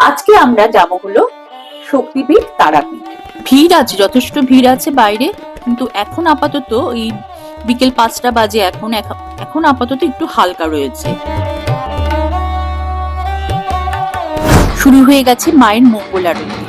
আজকে আমরা যাব হলো শক্তিপীঠ তারাপীঠ। ভিড় আছে, যথেষ্ট ভিড় আছে বাইরে, কিন্তু এখন আপাতত এই বিকেল 5টা বাজে, এখন আপাতত একটু হালকা রয়েছে। শুরু হয়ে গেছে মায়ের মঙ্গল আরতি।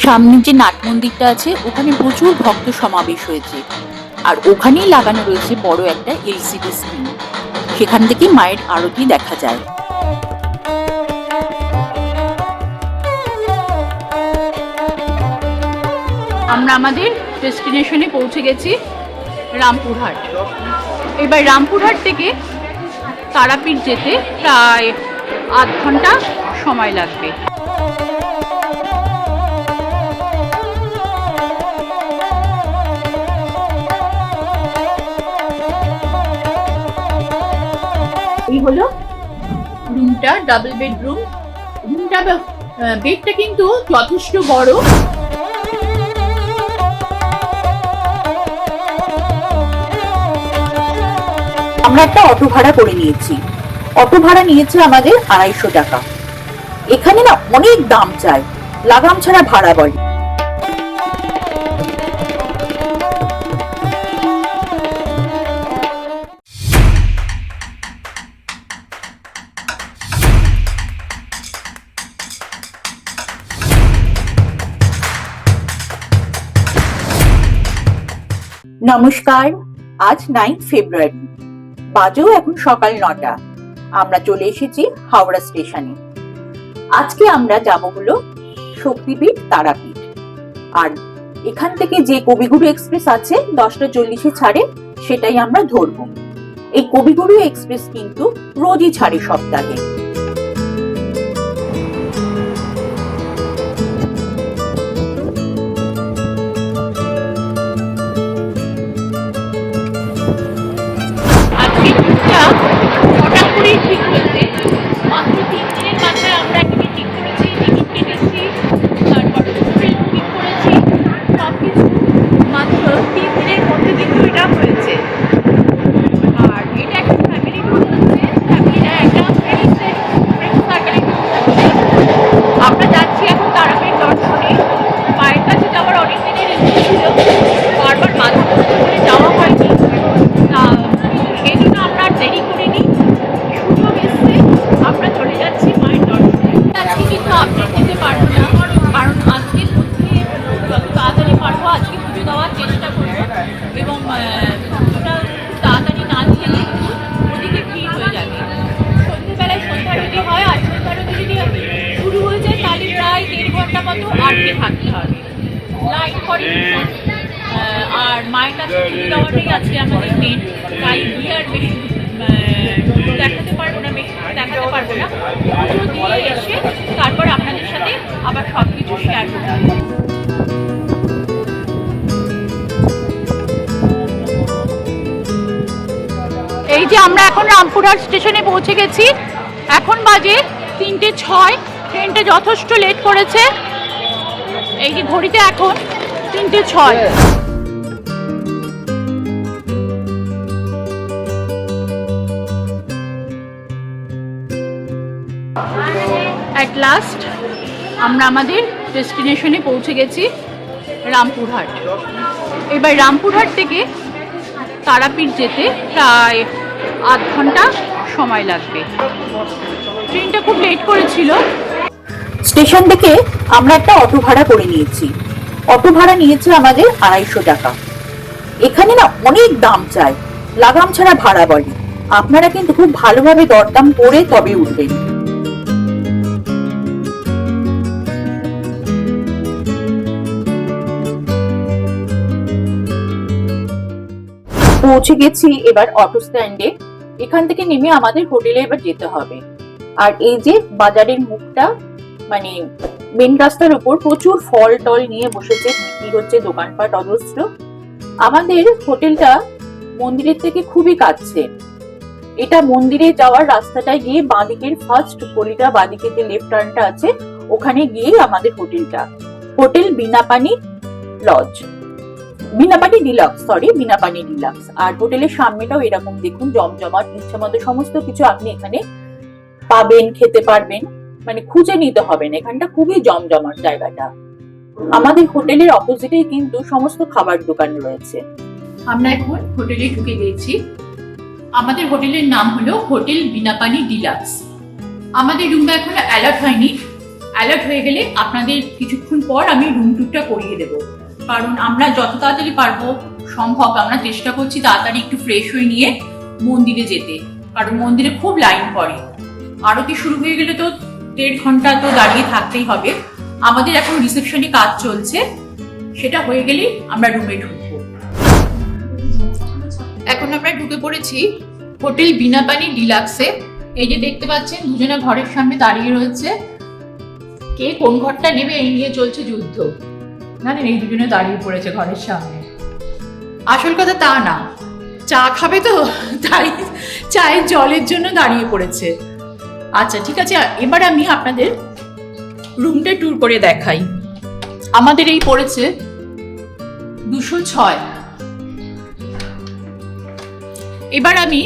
সামনে যে নাট মন্দিরটা আছে ওখানে প্রচুর ভক্ত সমাবেশ হয়েছে, আর ওখানেই লাগানো রয়েছে বড় একটা এলসিডি স্ক্রিন, সেখান থেকে মায়ের আরতি দেখা যায়। আমরা আমাদের ডেস্টিনেশনে পৌঁছে গেছি, রামপুরহাট। এবার রামপুরহাট থেকে তারাপীঠ যেতে প্রায় আধ ঘন্টা সময় লাগবে। এই হলো রুমটা, ডাবল বেডরুম। বেডটা কিন্তু যথেষ্ট বড়। আমরা একটা অটো ভাড়া করে নিয়েছি। অটো ভাড়া নিয়েছে আমাদের 250 টাকা। এখানে না অনেক দাম চায়, লাগাম ছাড়া ভাড়া বলে। নমস্কার, আজ 9 ফেব্রুয়ারি, বাজেও এখন সকাল 9টা। আমরা চলে এসেছি হাওড়া স্টেশনে। আজকে আমরা যাব হলো শক্তিপীঠ তারাপীঠ। আর এখান থেকে যে কবিগুরু এক্সপ্রেস আছে 10:40 ছাড়ে, সেটাই আমরা ধরবো। এই কবিগুরু এক্সপ্রেস কিন্তু রোজই ছাড়ে সপ্তাহে। হঠাৎ করেই ঠিক হয়েছে, মাত্র 3 দিনের মাথায় আমরা টিকিট ঠিক করেছি, টিকিট কেটেছি, তারপর হোটেল বুকিং করেছি, সবকিছু মাত্র 3 দিনের মধ্যে কিন্তু এটা হয়েছে। আর এটা একটা ফ্যামিলি ট্যুর হচ্ছে, ফ্যামিলিরা একটা ফ্রেন্ড সার্কেলে আমরা যাচ্ছি এখন তারাপীঠ দর্শনে। মায়ের কাছে যাওয়ার অনেক দিনের ইচ্ছে ছিল, বারবার মাথা করে যাওয়া হয়নি। এই জন্য আমরা আর দেরি করিনি, সুযোগ এসছে আমরা চলে যাচ্ছি মায়ের দর্শনে। আজকে কিন্তু আপডেট দিতে পারবো না, কারণ আজকের মধ্যে যত তাড়াতাড়ি পারবো আজকে পুজো দেওয়ার চেষ্টা করবো, এবং পুজোটা খুব তাড়াতাড়ি না দিলে কিন্তু ওদিকে ভিড় হয়ে যাবে। সন্ধ্যেবেলায় সন্ধ্যা আরতি হয়, আর সন্ধ্যা আরতি যদি শুরু হয়ে যায় তাহলে প্রায় 1.5 ঘন্টা মতো আটকে থাকতে হবে, লাইন করে। আর মায়ের কাছে পুজো দেওয়াটাই আজকে আমাদের মেন, তাই গিয়ে আর বেশি দেখাতে পারবো না, পুজো দিয়ে এসে তারপর আপনাদের সাথে আবার সব কিছু শেয়ার করবো। এই যে আমরা এখন রামপুরহাট স্টেশনে পৌঁছে গেছি, এখন বাজে 3:06। ট্রেনটা যথেষ্ট লেট করেছে। এই যে ঘড়িতে এখন 3:06। অ্যাট লাস্ট আমরা আমাদের ডেস্টিনেশনে পৌঁছে গেছি, রামপুরহাট। এবার রামপুরহাট থেকে তারাপীঠ যেতে প্রায় আধ ঘন্টা সময় লাগবে। ট্রেনটা খুব লেট করেছিল। স্টেশন থেকে আমরা একটা অটো ভাড়া করে নিয়েছি। অটো ভাড়া নিয়েছে আমাদের 250 টাকা। এখানে না অনেক দাম চায়, লাগাম ছাড়া ভাড়া বলে। আপনারা কিন্তু খুব ভালোভাবে দরদাম করে তবে উঠবেন। পৌঁছে গেছি এবার অটো স্ট্যান্ডে। এখান থেকে নেমে আমাদের হোটেলে এবার যেতে হবে। আর এই যে বাজারের মুখটা, মানে মেন রাস্তার উপর প্রচুর ফল টল নিয়ে বসেছে, বিক্রি হচ্ছে, দোকানপাট অজস্র। আমাদের হোটেলটা মন্দিরের থেকে খুবই কাছে। এটা মন্দিরে যাওয়ার রাস্তাটায় গিয়ে বাঁদিকের ফার্স্ট গলিটা, বাঁদিকে যে লেফট টার্নটা আছে ওখানে গিয়েই আমাদের হোটেলটা। Hotel Binapani lodge, Binapani deluxe, Binapani deluxe. আর হোটেলের সামনেটাও এরকম দেখুন, জমজমাট, ইচ্ছা মতো সমস্ত কিছু আপনি এখানে পাবেন, খেতে পারবেন। মানে খুঁজে নিতে হবে না, এখানটা খুবই জমজমাট জায়গাটা। আমাদের হোটেলের অপোজিটেই কিন্তু সমস্ত খাবার দোকান রয়েছে। আমরা এখন হোটেলে ঢুকে গিয়েছি। আমাদের হোটেলের নাম হলো হোটেল বিনাপানি ডিলাক্স। আমাদের রুমটা এখন অ্যালার্ট হয়নি, অ্যালার্ট হয়ে গেলে আপনাদের কিছুক্ষণ পর আমি রুম টুরটা করিয়ে দেবো। কারণ আমরা যত তাড়াতাড়ি পারবো সম্ভব আমরা চেষ্টা করছি তাড়াতাড়ি একটু ফ্রেশ হয়ে নিয়ে মন্দিরে যেতে, কারণ মন্দিরে খুব লাইন পড়ে। আরতি শুরু হয়ে গেলে তো 1.5 ঘন্টা তো দাঁড়িয়ে থাকতেই হবে। আমাদের এখন রিসেপশনে কাজ চলছে, সেটা হয়ে গেলেই আমরা রুমে ঢুকবো। এখন আমরা ঢুকে পড়েছি হোটেল বিনাপানি ডিলাক্সে। এই যে দেখতে পাচ্ছেন দুজনে ঘরের সামনে দাঁড়িয়ে রয়েছে, কে কোন ঘরটা নেবে এই নিয়ে চলছে যুদ্ধ। জানেন এই দুজনে দাঁড়িয়ে পড়েছে ঘরের সামনে। আসল কথা তা না, চা খাবে তো তাই চায়ের জলের জন্য দাঁড়িয়ে পড়েছে। আচ্ছা ঠিক আছে, এবার আমি আপনাদের রুমটা ট্যুর করে দেখাই। আমাদের এই পড়েছে 206। এবার আমি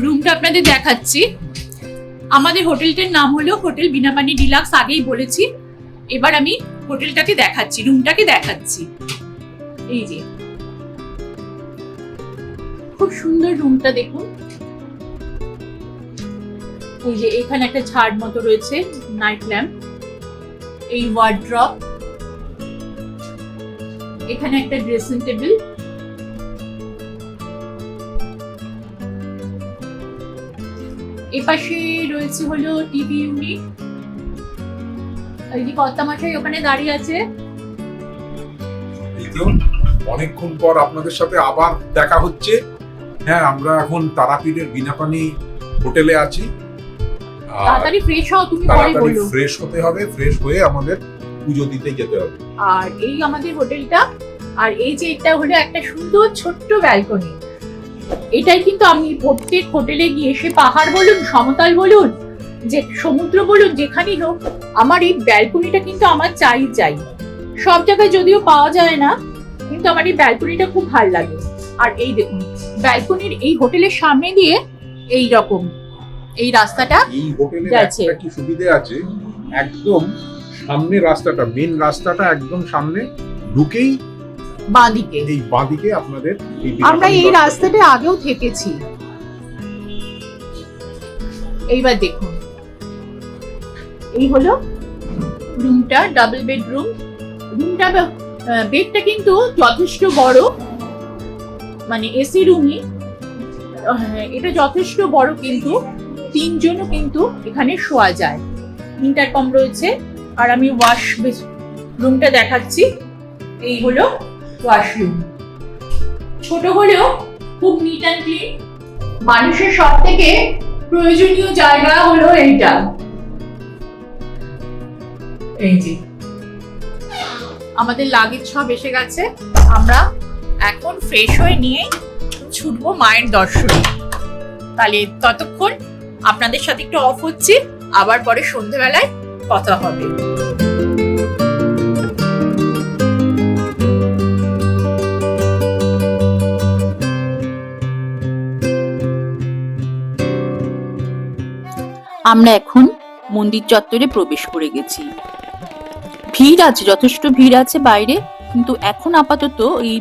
রুমটা আপনাদের দেখাচ্ছি। আমাদের হোটেলটার নাম হলো হোটেল বিনাপানি ডিলাক্স, আগেই বলেছি। এবার আমি হোটেলটাকে দেখাচ্ছি, রুমটাকে দেখাচ্ছি। এই যে খুব সুন্দর রুমটা দেখুন। এই যে এখানে একটা ঝাড় মতো রয়েছে, নাইট ল্যাম্প, এই ওয়ার্ড্রপ, এখানে একটা ড্রেসিং টেবিল, এপাশে রয়েছে হলো টিভি ইউনিট। এই যে কর্তামশাই ওখানে দাঁড়িয়ে আছে। অনেকক্ষণ পর আপনাদের সাথে আবার দেখা হচ্ছে। হ্যাঁ, আমরা এখন তারাপীঠের বিনাপানি হোটেলে আছি। তাড়াতাড়ি ফ্রেশ হও, তুমি পরে বলো। ফ্রেশ হতে হবে, ফ্রেশ হয়ে আমাদের পুজো দিতে যেতে হবে। আর এই আমাদের হোটেলটা, আর এই যে এটা হলো একটা সুন্দর ছোট্ট ব্যালকনি। এটাই কিন্তু আমি প্রত্যেক হোটেলে গিয়ে, সে পাহাড় বলুন, সমতল বলুন, যে সমুদ্র বলুন, যেখানেই হোক, আমার এই ব্যালকনিটা কিন্তু আমার চাই। সব জায়গায় যদিও পাওয়া যায় না, কিন্তু আমার এই ব্যালকনিটা খুব ভালো লাগে। আর এই দেখুন ব্যালকনির এই হোটেলের সামনে দিয়ে এই রকম এই রাস্তাটা এই হোটেলের যাচ্ছে। একটা কি সুবিধা আছে, একদম সামনে রাস্তাটা, মেন রাস্তাটা একদম সামনে ঢুকেই বাঁদিকে, এই বাঁদিকে আপনাদের আমরা এই রাস্তাতে আগেও থেকেছি। এইবার দেখুন, এই হলো রুমটা, ডাবল বেডরুম। রুমটা বেডটা কিন্তু যথেষ্ট বড়, মানে এসি রুমই। এটা যথেষ্ট বড়, কিন্তু 3 জনও কিন্তু এখানে শোয়া যায়। ইন্টারকম রয়েছে। আর আমি ওয়াশ রুমটা দেখাচ্ছি। এই হলো ওয়াশরুম, ছোট হলেও খুব নিট অ্যান্ড ক্লিন। মানুষের সব থেকে প্রয়োজনীয় জায়গা হলো এইটা। এই যে আমাদের লাগেজ সব এসে গেছে, আমরা এখন ফ্রেশ হয়ে নিয়ে ছুটবো মায়ের দর্শনে। তাহলে ততক্ষণ আপনাদের সাথে একটু অফ হচ্ছি, আবার পরে সন্ধ্যেবেলায় কথা হবে। আমরা এখন মন্দির চত্বরে প্রবেশ করে গেছি। ভিড় আছে, যথেষ্ট ভিড় আছে বাইরে, কিন্তু এখন আপাতত এই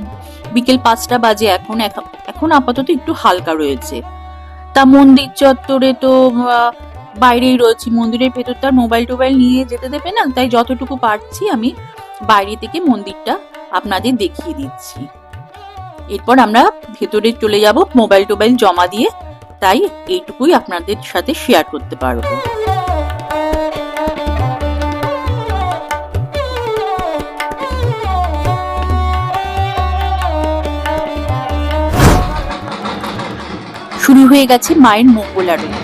বিকেল 5টা বাজে, এখন আপাতত একটু হালকা রয়েছে। তা মন্দির চত্বরে তো বাইরেই রয়েছি, মন্দিরের ভেতর তার মোবাইল টোবাইল নিয়ে যেতে দেবে না, তাই যতটুকু পারছি আমি বাইরে থেকে মন্দিরটা আপনাদের দেখিয়ে দিচ্ছি। এরপর আমরা ভেতরে চলে যাব মোবাইল টোবাইল জমা দিয়ে, তাই এইটুকুই আপনাদের সাথে শেয়ার করতে পারবো। শুরু হয়ে গেছে মায়ের মঙ্গল আরতি।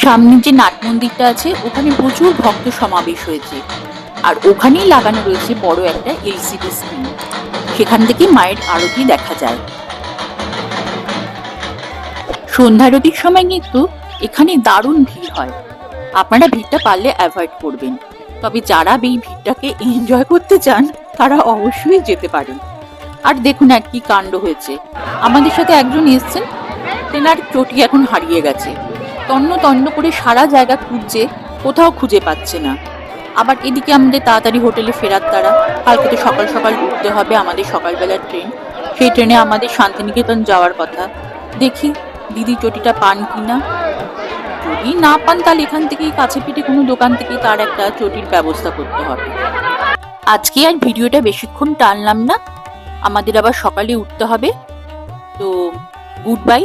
সামনে যে নাট মন্দিরটা আছে ওখানে প্রচুর ভক্ত সমাবেশ হয়েছে, আর ওখানেই লাগানো রয়েছে বড় একটা এলসিডি স্ক্রিন, সেখান থেকে মায়ের আরতি দেখা যায়। সন্ধ্যারতির সময় কিন্তু এখানে দারুণ ভিড় হয়, আপনারা ভিড়টা পারলে অ্যাভয়েড করবেন। তবে যারা এই ভিড়টাকে এনজয় করতে চান তারা অবশ্যই যেতে পারেন। আর দেখুন এক কি কাণ্ড হয়েছে, আমাদের সাথে একজন এসছেন, তেনার চটি এখন হারিয়ে গেছে। তন্ন তন্ন করে সারা জায়গা খুঁজছে, কোথাও খুঁজে পাচ্ছে না। আবার এদিকে আমাদের তাড়াতাড়ি হোটেলে ফেরার দ্বারা কালকে তো সকাল সকাল উঠতে হবে, আমাদের সকালবেলার ট্রেন। সেই ট্রেনে আমাদের শান্তিনিকেতন যাওয়ার কথা। দেখি দিদি চটিটা পান কিনা। যদি না পান তাহলে এখান থেকেই কাছে পিঠে কোনো দোকান থেকেই তার একটা চটির ব্যবস্থা করতে হবে। আজকে আর ভিডিওটা বেশিক্ষণ টানলাম না, আমাদের আবার সকালে উঠতে হবে। তো গুড বাই,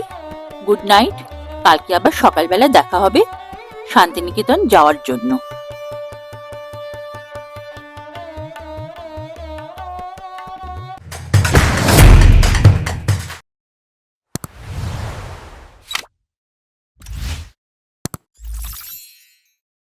গুড নাইট। কালকে আবার সকালবেলা দেখা হবে শান্তিনিকেতন যাওয়ার জন্য।